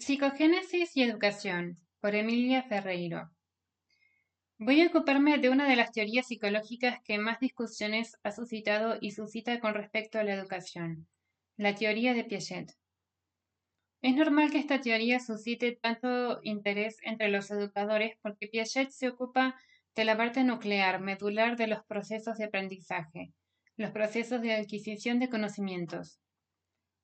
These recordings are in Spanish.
Psicogénesis y educación, por Emilia Ferreiro. Voy a ocuparme de una de las teorías psicológicas que más discusiones ha suscitado y suscita con respecto a la educación, la teoría de Piaget. Es normal que esta teoría suscite tanto interés entre los educadores porque Piaget se ocupa de la parte nuclear, medular de los procesos de aprendizaje, los procesos de adquisición de conocimientos.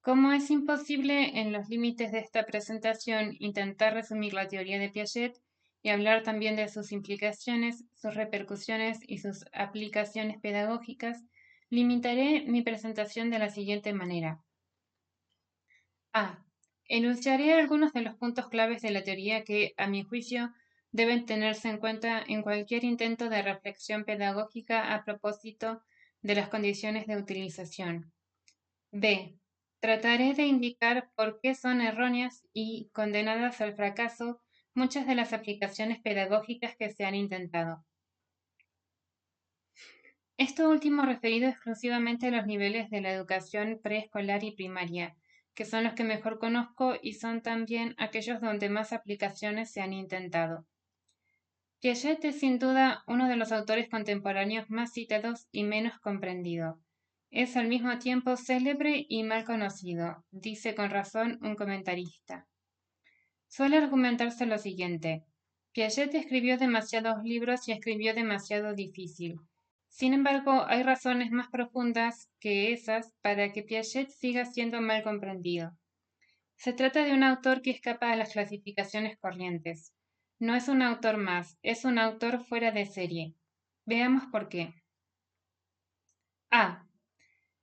Como es imposible en los límites de esta presentación intentar resumir la teoría de Piaget y hablar también de sus implicaciones, sus repercusiones y sus aplicaciones pedagógicas, limitaré mi presentación de la siguiente manera. A. Enunciaré algunos de los puntos claves de la teoría que, a mi juicio, deben tenerse en cuenta en cualquier intento de reflexión pedagógica a propósito de las condiciones de utilización. B. Trataré de indicar por qué son erróneas y condenadas al fracaso muchas de las aplicaciones pedagógicas que se han intentado. Esto último referido exclusivamente a los niveles de la educación preescolar y primaria, que son los que mejor conozco y son también aquellos donde más aplicaciones se han intentado. Piaget es sin duda uno de los autores contemporáneos más citados y menos comprendido. Es al mismo tiempo célebre y mal conocido, dice con razón un comentarista. Suele argumentarse lo siguiente: Piaget escribió demasiados libros y escribió demasiado difícil. Sin embargo, hay razones más profundas que esas para que Piaget siga siendo mal comprendido. Se trata de un autor que escapa a las clasificaciones corrientes. No es un autor más, es un autor fuera de serie. Veamos por qué. A.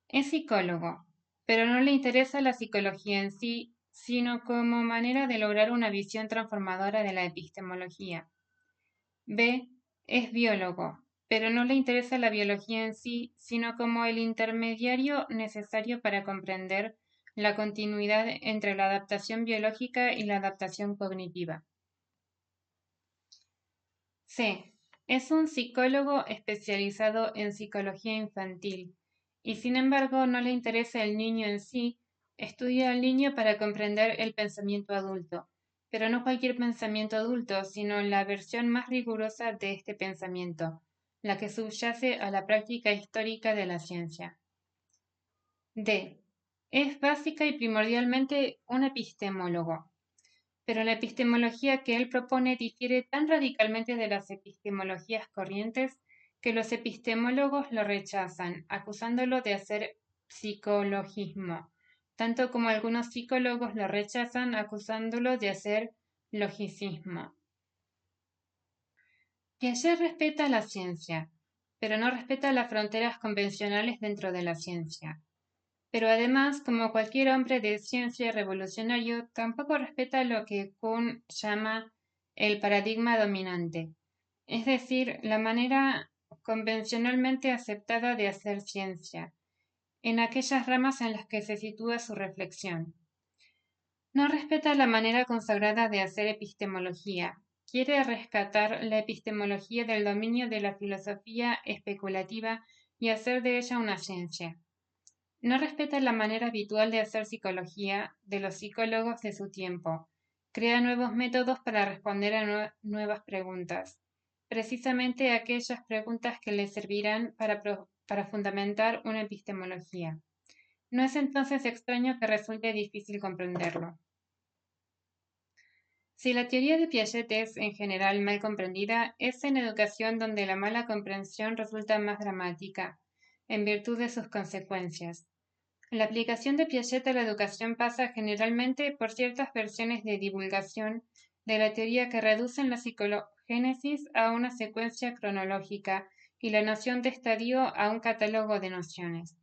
Es psicólogo, pero no le interesa la psicología en sí, sino como manera de lograr una visión transformadora de la epistemología. B. Es biólogo, pero no le interesa la biología en sí, sino como el intermediario necesario para comprender la continuidad entre la adaptación biológica y la adaptación cognitiva. C. Es un psicólogo especializado en psicología infantil y sin embargo no le interesa el niño en sí, estudia al niño para comprender el pensamiento adulto, pero no cualquier pensamiento adulto, sino la versión más rigurosa de este pensamiento, la que subyace a la práctica histórica de la ciencia. D. Es básica y primordialmente un epistemólogo, pero la epistemología que él propone difiere tan radicalmente de las epistemologías corrientes que los epistemólogos lo rechazan, acusándolo de hacer psicologismo, tanto como algunos psicólogos lo rechazan acusándolo de hacer logicismo. Piaget respeta la ciencia, pero no respeta las fronteras convencionales dentro de la ciencia. Pero además, como cualquier hombre de ciencia revolucionario, tampoco respeta lo que Kuhn llama el paradigma dominante, es decir, la manera convencionalmente aceptada de hacer ciencia, en aquellas ramas en las que se sitúa su reflexión. No respeta la manera consagrada de hacer epistemología. Quiere rescatar la epistemología del dominio de la filosofía especulativa y hacer de ella una ciencia. No respeta la manera habitual de hacer psicología de los psicólogos de su tiempo. Crea nuevos métodos para responder a nuevas preguntas, precisamente aquellas preguntas que le servirán para fundamentar una epistemología. No es entonces extraño que resulte difícil comprenderlo. Si la teoría de Piaget es, en general, mal comprendida, es en educación donde la mala comprensión resulta más dramática, en virtud de sus consecuencias. La aplicación de Piaget a la educación pasa generalmente por ciertas versiones de divulgación de la teoría que reducen la psicogénesis a una secuencia cronológica y la noción de estadio a un catálogo de nociones.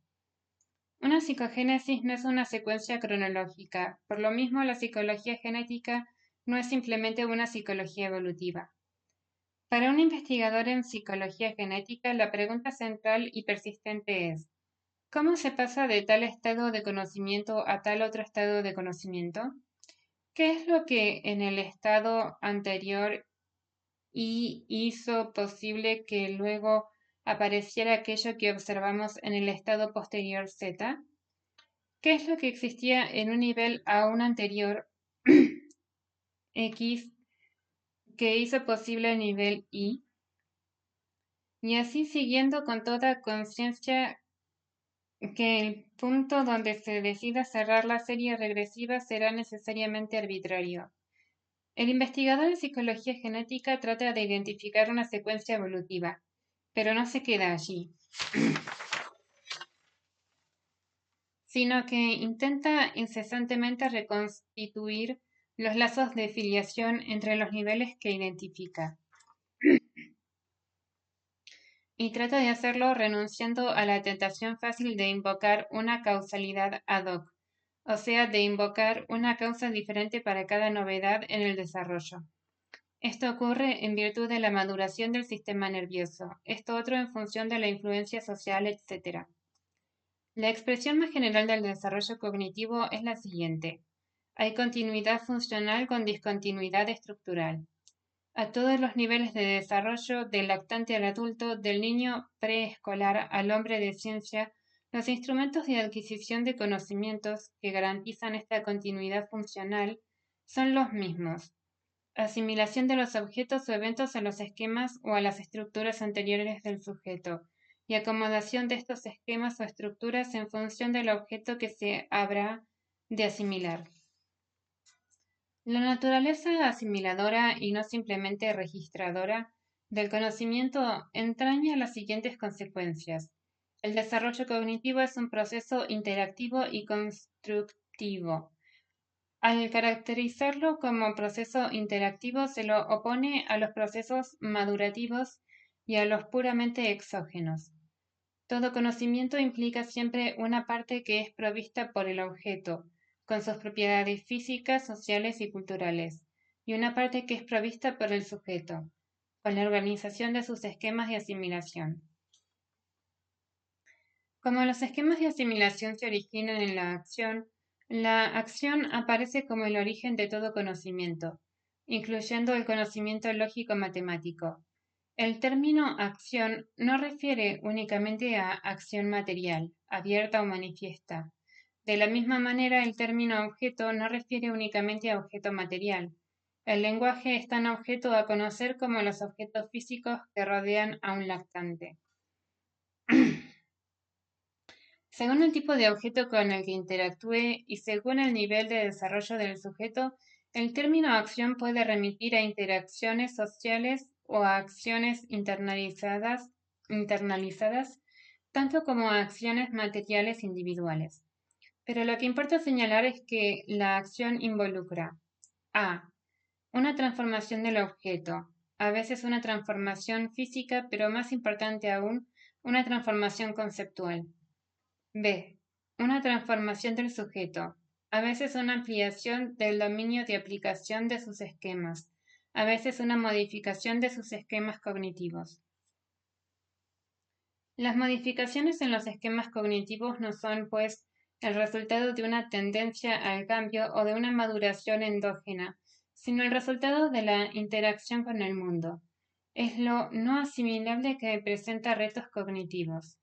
Una psicogénesis no es una secuencia cronológica, por lo mismo la psicología genética no es simplemente una psicología evolutiva. Para un investigador en psicología genética, la pregunta central y persistente es: ¿cómo se pasa de tal estado de conocimiento a tal otro estado de conocimiento? ¿Qué es lo que en el estado anterior hizo posible que luego apareciera aquello que observamos en el estado posterior Z? ¿Qué es lo que existía en un nivel aún anterior X que hizo posible el nivel Y, y así siguiendo con toda conciencia que el punto donde se decida cerrar la serie regresiva será necesariamente arbitrario. El investigador en psicología genética trata de identificar una secuencia evolutiva, pero no se queda allí, sino que intenta incesantemente reconstituir los lazos de filiación entre los niveles que identifica, y trata de hacerlo renunciando a la tentación fácil de invocar una causalidad ad hoc, o sea, de invocar una causa diferente para cada novedad en el desarrollo. Esto ocurre en virtud de la maduración del sistema nervioso, esto otro en función de la influencia social, etc. La expresión más general del desarrollo cognitivo es la siguiente. Hay continuidad funcional con discontinuidad estructural. A todos los niveles de desarrollo, del lactante al adulto, del niño preescolar al hombre de ciencia, los instrumentos de adquisición de conocimientos que garantizan esta continuidad funcional son los mismos. Asimilación de los objetos o eventos a los esquemas o a las estructuras anteriores del sujeto, y acomodación de estos esquemas o estructuras en función del objeto que se habrá de asimilar. La naturaleza asimiladora y no simplemente registradora del conocimiento entraña las siguientes consecuencias. El desarrollo cognitivo es un proceso interactivo y constructivo. Al caracterizarlo como proceso interactivo, se lo opone a los procesos madurativos y a los puramente exógenos. Todo conocimiento implica siempre una parte que es provista por el objeto, con sus propiedades físicas, sociales y culturales, y una parte que es provista por el sujeto, con la organización de sus esquemas de asimilación. Como los esquemas de asimilación se originan en la acción aparece como el origen de todo conocimiento, incluyendo el conocimiento lógico-matemático. El término acción no refiere únicamente a acción material, abierta o manifiesta. De la misma manera, el término objeto no refiere únicamente a objeto material. El lenguaje es tan objeto a conocer como los objetos físicos que rodean a un lactante. Según el tipo de objeto con el que interactúe y según el nivel de desarrollo del sujeto, el término acción puede remitir a interacciones sociales o a acciones internalizadas, tanto como a acciones materiales individuales. Pero lo que importa señalar es que la acción involucra a. Una transformación del objeto, a veces una transformación física, pero más importante aún, una transformación conceptual. B. Una transformación del sujeto, a veces una ampliación del dominio de aplicación de sus esquemas, a veces una modificación de sus esquemas cognitivos. Las modificaciones en los esquemas cognitivos no son, pues, el resultado de una tendencia al cambio o de una maduración endógena, sino el resultado de la interacción con el mundo. Es lo no asimilable que presenta retos cognitivos.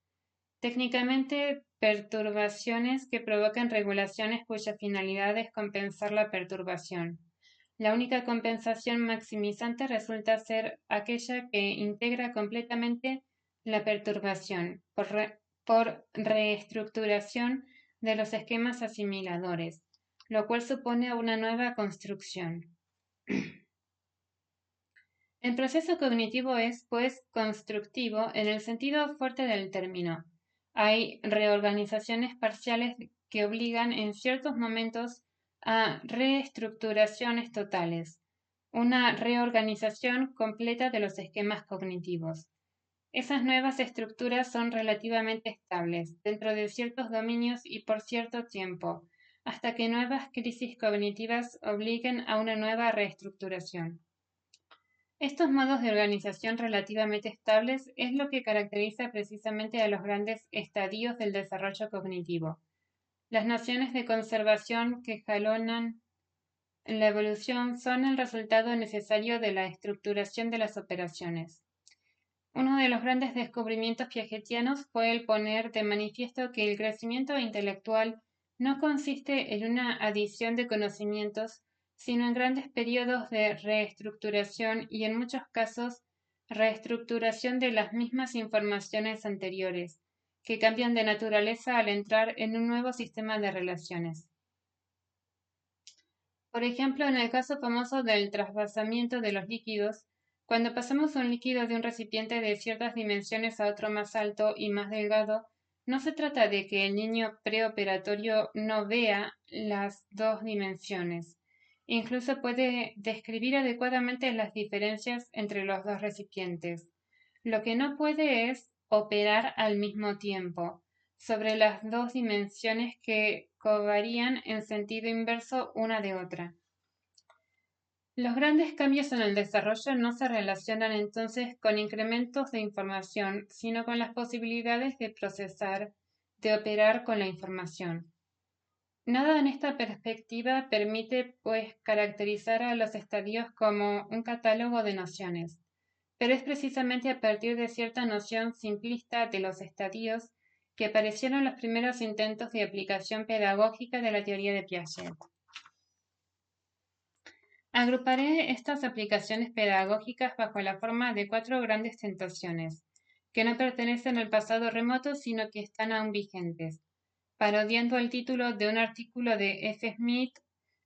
Técnicamente, perturbaciones que provocan regulaciones cuya finalidad es compensar la perturbación. La única compensación maximizante resulta ser aquella que integra completamente la perturbación por reestructuración de los esquemas asimiladores, lo cual supone una nueva construcción. El proceso cognitivo es, pues, constructivo en el sentido fuerte del término. Hay reorganizaciones parciales que obligan en ciertos momentos a reestructuraciones totales, una reorganización completa de los esquemas cognitivos. Esas nuevas estructuras son relativamente estables dentro de ciertos dominios y por cierto tiempo, hasta que nuevas crisis cognitivas obliguen a una nueva reestructuración. Estos modos de organización relativamente estables es lo que caracteriza precisamente a los grandes estadios del desarrollo cognitivo. Las nociones de conservación que jalonan la evolución son el resultado necesario de la estructuración de las operaciones. Uno de los grandes descubrimientos piagetianos fue el poner de manifiesto que el crecimiento intelectual no consiste en una adición de conocimientos, sino en grandes periodos de reestructuración y en muchos casos reestructuración de las mismas informaciones anteriores, que cambian de naturaleza al entrar en un nuevo sistema de relaciones. Por ejemplo, en el caso famoso del trasvasamiento de los líquidos, cuando pasamos un líquido de un recipiente de ciertas dimensiones a otro más alto y más delgado, no se trata de que el niño preoperatorio no vea las dos dimensiones. Incluso puede describir adecuadamente las diferencias entre los dos recipientes. Lo que no puede es operar al mismo tiempo sobre las dos dimensiones que covarían en sentido inverso una de otra. Los grandes cambios en el desarrollo no se relacionan entonces con incrementos de información, sino con las posibilidades de procesar, de operar con la información. Nada en esta perspectiva permite, pues, caracterizar a los estadios como un catálogo de nociones, pero es precisamente a partir de cierta noción simplista de los estadios que aparecieron los primeros intentos de aplicación pedagógica de la teoría de Piaget. Agruparé estas aplicaciones pedagógicas bajo la forma de 4 grandes tentaciones, que no pertenecen al pasado remoto, sino que están aún vigentes. Parodiando el título de un artículo de F. Smith,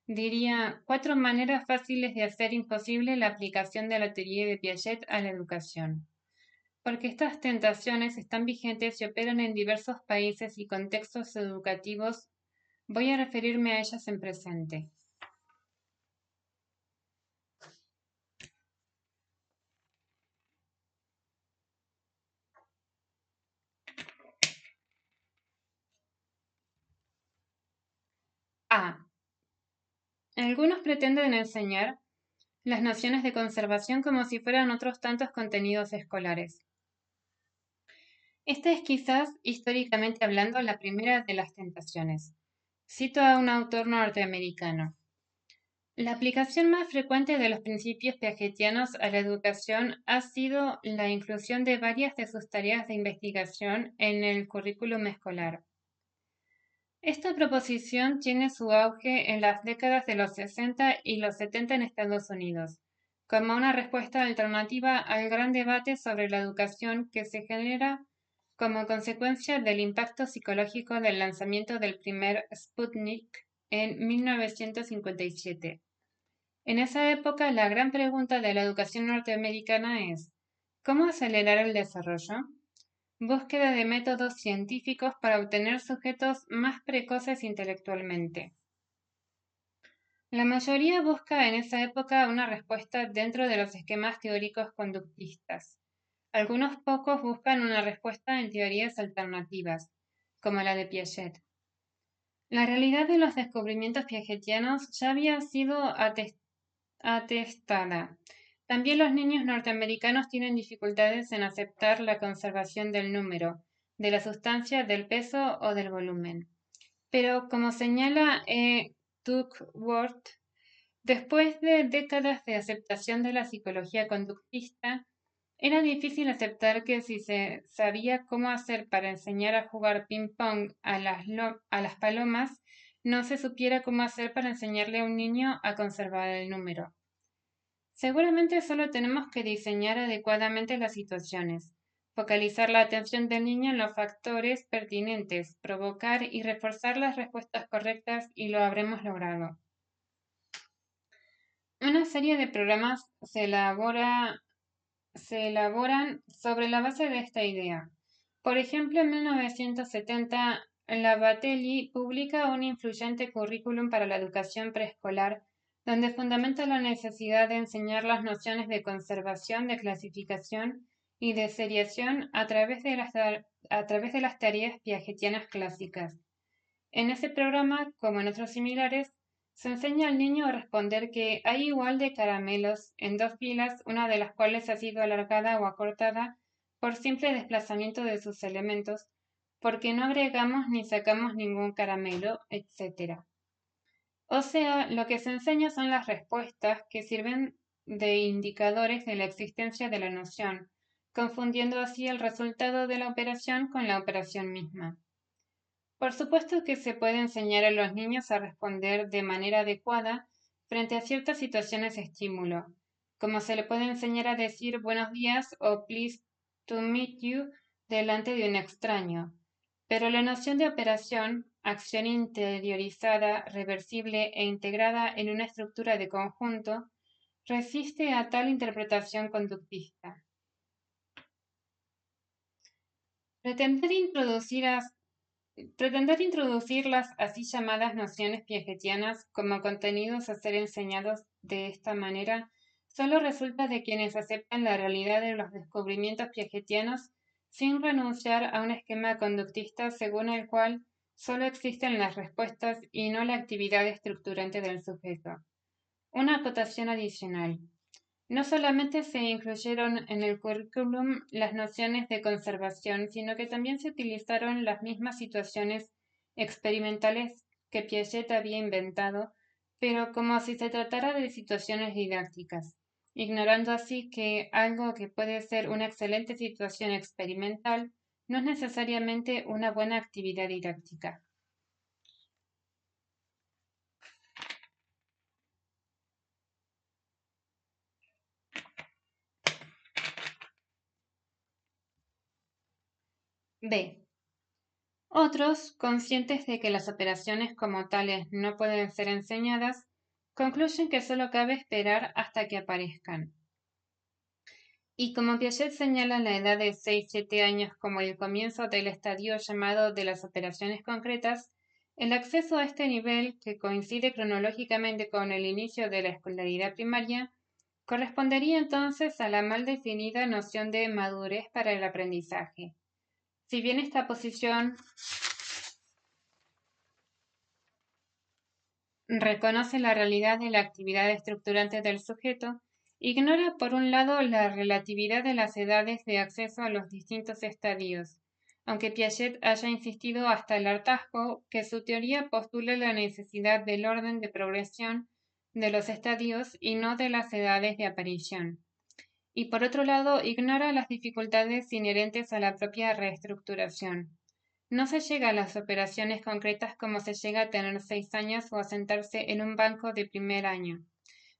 diría 4 maneras fáciles de hacer imposible la aplicación de la teoría de Piaget a la educación. Porque estas tentaciones están vigentes y operan en diversos países y contextos educativos, voy a referirme a ellas en presente. A. Algunos pretenden enseñar las nociones de conservación como si fueran otros tantos contenidos escolares. Esta es quizás, históricamente hablando, la primera de las tentaciones. Cito a un autor norteamericano. La aplicación más frecuente de los principios piagetianos a la educación ha sido la inclusión de varias de sus tareas de investigación en el currículum escolar. Esta proposición tiene su auge en las décadas de los 60 y los 70 en Estados Unidos, como una respuesta alternativa al gran debate sobre la educación que se genera como consecuencia del impacto psicológico del lanzamiento del primer Sputnik en 1957. En esa época, la gran pregunta de la educación norteamericana es: ¿cómo acelerar el desarrollo? Búsqueda de métodos científicos para obtener sujetos más precoces intelectualmente. La mayoría busca en esa época una respuesta dentro de los esquemas teóricos conductistas. Algunos pocos buscan una respuesta en teorías alternativas, como la de Piaget. La realidad de los descubrimientos piagetianos ya había sido atestada. También los niños norteamericanos tienen dificultades en aceptar la conservación del número, de la sustancia, del peso o del volumen. Pero, como señala Duckworth, después de décadas de aceptación de la psicología conductista, era difícil aceptar que si se sabía cómo hacer para enseñar a jugar ping-pong a las palomas, no se supiera cómo hacer para enseñarle a un niño a conservar el número. Seguramente solo tenemos que diseñar adecuadamente las situaciones, focalizar la atención del niño en los factores pertinentes, provocar y reforzar las respuestas correctas y lo habremos logrado. Una serie de programas se elaboran sobre la base de esta idea. Por ejemplo, en 1970, Lavatelli publica un influyente currículum para la educación preescolar, donde fundamenta la necesidad de enseñar las nociones de conservación, de clasificación y de seriación a través de las tareas piagetianas clásicas. En ese programa, como en otros similares, se enseña al niño a responder que hay igual de caramelos en dos filas, una de las cuales ha sido alargada o acortada por simple desplazamiento de sus elementos, porque no agregamos ni sacamos ningún caramelo, etc. O sea, lo que se enseña son las respuestas que sirven de indicadores de la existencia de la noción, confundiendo así el resultado de la operación con la operación misma. Por supuesto que se puede enseñar a los niños a responder de manera adecuada frente a ciertas situaciones de estímulo, como se le puede enseñar a decir buenos días o pleased to meet you delante de un extraño. Pero la noción de operación, acción interiorizada, reversible e integrada en una estructura de conjunto, resiste a tal interpretación conductista. Pretender introducir las así llamadas nociones piagetianas como contenidos a ser enseñados de esta manera solo resulta de quienes aceptan la realidad de los descubrimientos piagetianos sin renunciar a un esquema conductista según el cual solo existen las respuestas y no la actividad estructurante del sujeto. Una acotación adicional. No solamente se incluyeron en el currículum las nociones de conservación, sino que también se utilizaron las mismas situaciones experimentales que Piaget había inventado, pero como si se tratara de situaciones didácticas, ignorando así que algo que puede ser una excelente situación experimental no es necesariamente una buena actividad didáctica. B. Otros, conscientes de que las operaciones como tales no pueden ser enseñadas, concluyen que solo cabe esperar hasta que aparezcan. Y como Piaget señala la edad de 6-7 años como el comienzo del estadio llamado de las operaciones concretas, el acceso a este nivel, que coincide cronológicamente con el inicio de la escolaridad primaria, correspondería entonces a la mal definida noción de madurez para el aprendizaje. Si bien esta posición reconoce la realidad de la actividad estructurante del sujeto, ignora por un lado la relatividad de las edades de acceso a los distintos estadios, aunque Piaget haya insistido hasta el hartazgo que su teoría postula la necesidad del orden de progresión de los estadios y no de las edades de aparición. Y por otro lado, ignora las dificultades inherentes a la propia reestructuración. No se llega a las operaciones concretas como se llega a tener 6 años o a sentarse en un banco de primer año.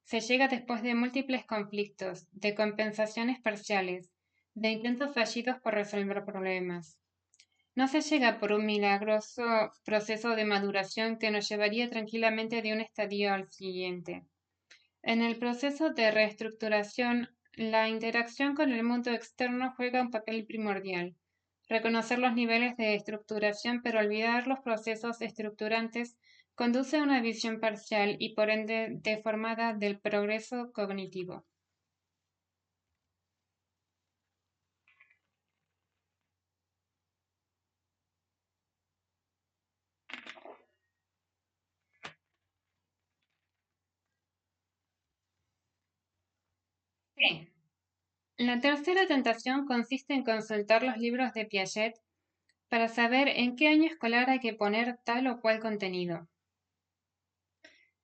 Se llega después de múltiples conflictos, de compensaciones parciales, de intentos fallidos por resolver problemas. No se llega por un milagroso proceso de maduración que nos llevaría tranquilamente de un estadio al siguiente. En el proceso de reestructuración, la interacción con el mundo externo juega un papel primordial. Reconocer los niveles de estructuración pero olvidar los procesos estructurantes conduce a una visión parcial y por ende deformada del progreso cognitivo. C. La tercera tentación consiste en consultar los libros de Piaget para saber en qué año escolar hay que poner tal o cual contenido.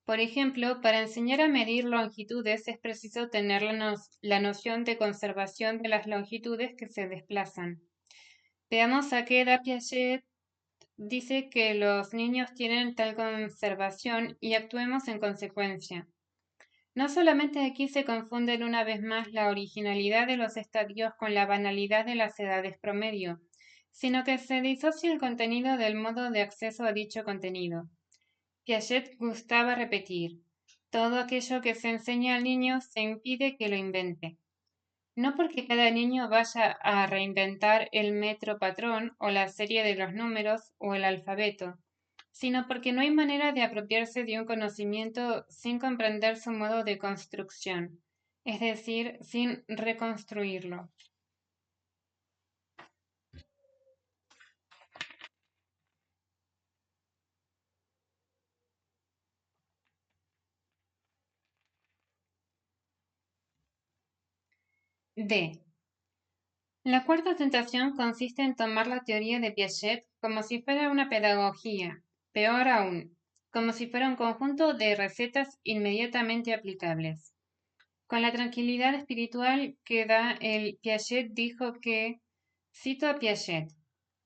Por ejemplo, para enseñar a medir longitudes es preciso tener la noción de conservación de las longitudes que se desplazan. Veamos a qué edad Piaget dice que los niños tienen tal conservación y actuemos en consecuencia. No solamente aquí se confunden una vez más la originalidad de los estadios con la banalidad de las edades promedio, sino que se disocia el contenido del modo de acceso a dicho contenido. Piaget gustaba repetir: todo aquello que se enseña al niño se impide que lo invente. No porque cada niño vaya a reinventar el metro patrón o la serie de los números o el alfabeto, sino porque no hay manera de apropiarse de un conocimiento sin comprender su modo de construcción, es decir, sin reconstruirlo. D. La cuarta tentación consiste en tomar la teoría de Piaget como si fuera una pedagogía, peor aún, como si fuera un conjunto de recetas inmediatamente aplicables. Con la tranquilidad espiritual que da el Piaget dijo que, cito a Piaget,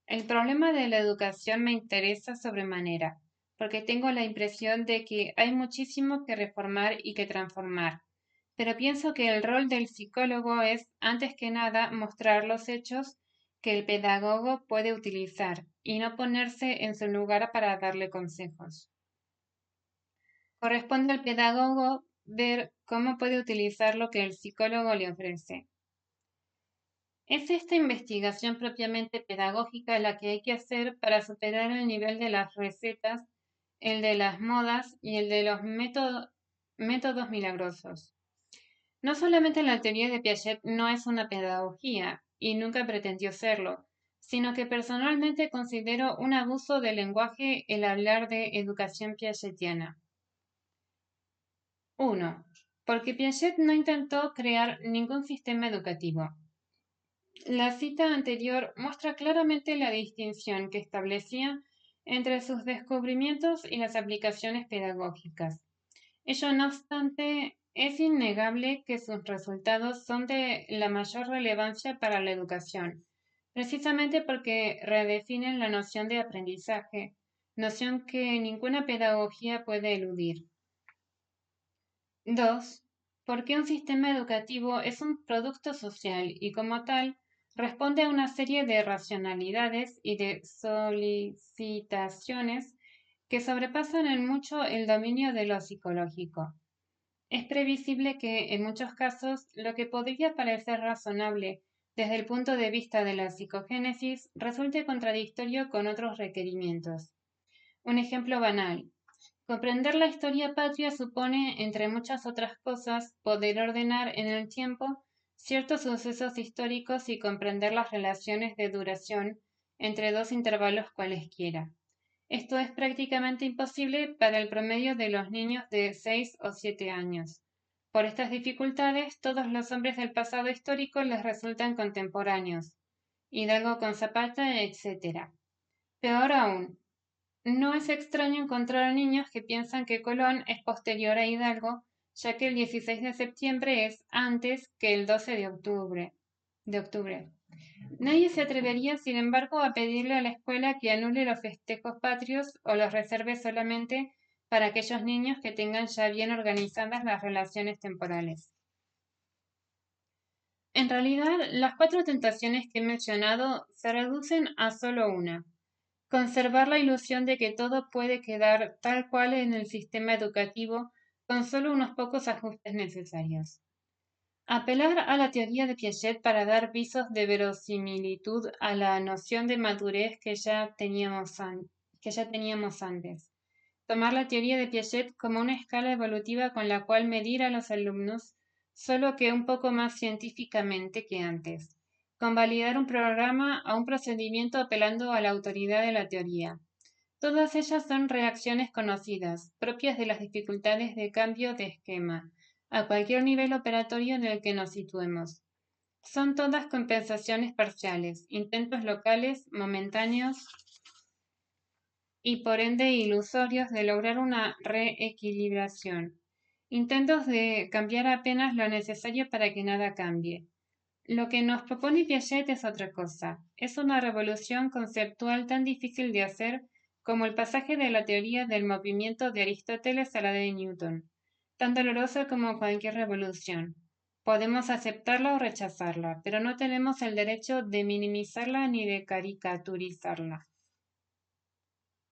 el problema de la educación me interesa sobremanera, porque tengo la impresión de que hay muchísimo que reformar y que transformar. Pero pienso que el rol del psicólogo es, antes que nada, mostrar los hechos que el pedagogo puede utilizar y no ponerse en su lugar para darle consejos. Corresponde al pedagogo ver cómo puede utilizar lo que el psicólogo le ofrece. Es esta investigación propiamente pedagógica la que hay que hacer para superar el nivel de las recetas, el de las modas y el de los métodos milagrosos. No solamente la teoría de Piaget no es una pedagogía, y nunca pretendió serlo, sino que personalmente considero un abuso del lenguaje el hablar de educación piagetiana. 1. Porque Piaget no intentó crear ningún sistema educativo. La cita anterior muestra claramente la distinción que establecía entre sus descubrimientos y las aplicaciones pedagógicas. Ello no obstante, es innegable que sus resultados son de la mayor relevancia para la educación, precisamente porque redefinen la noción de aprendizaje, noción que ninguna pedagogía puede eludir. 2. Porque un sistema educativo es un producto social y como tal responde a una serie de racionalidades y de solicitaciones que sobrepasan en mucho el dominio de lo psicológico. Es previsible que, en muchos casos, lo que podría parecer razonable desde el punto de vista de la psicogénesis resulte contradictorio con otros requerimientos. Un ejemplo banal. Comprender la historia patria supone, entre muchas otras cosas, poder ordenar en el tiempo ciertos sucesos históricos y comprender las relaciones de duración entre dos intervalos cualesquiera. Esto es prácticamente imposible para el promedio de los niños de 6 o 7 años. Por estas dificultades, todos los hombres del pasado histórico les resultan contemporáneos. Hidalgo con Zapata, etc. Peor aún, no es extraño encontrar niños que piensan que Colón es posterior a Hidalgo, ya que el 16 de septiembre es antes que el 12 de octubre. Nadie se atrevería, sin embargo, a pedirle a la escuela que anule los festejos patrios o los reserve solamente para aquellos niños que tengan ya bien organizadas las relaciones temporales. En realidad, las 4 tentaciones que he mencionado se reducen a solo una: conservar la ilusión de que todo puede quedar tal cual en el sistema educativo con solo unos pocos ajustes necesarios. Apelar a la teoría de Piaget para dar visos de verosimilitud a la noción de madurez que ya teníamos antes. Tomar la teoría de Piaget como una escala evolutiva con la cual medir a los alumnos, solo que un poco más científicamente que antes. Convalidar un programa a un procedimiento apelando a la autoridad de la teoría. Todas ellas son reacciones conocidas, propias de las dificultades de cambio de esquema, a cualquier nivel operatorio en el que nos situemos. Son todas compensaciones parciales, intentos locales, momentáneos y por ende ilusorios de lograr una reequilibración. Intentos de cambiar apenas lo necesario para que nada cambie. Lo que nos propone Piaget es otra cosa. Es una revolución conceptual tan difícil de hacer como el pasaje de la teoría del movimiento de Aristóteles a la de Newton, tan dolorosa como cualquier revolución. Podemos aceptarla o rechazarla, pero no tenemos el derecho de minimizarla ni de caricaturizarla.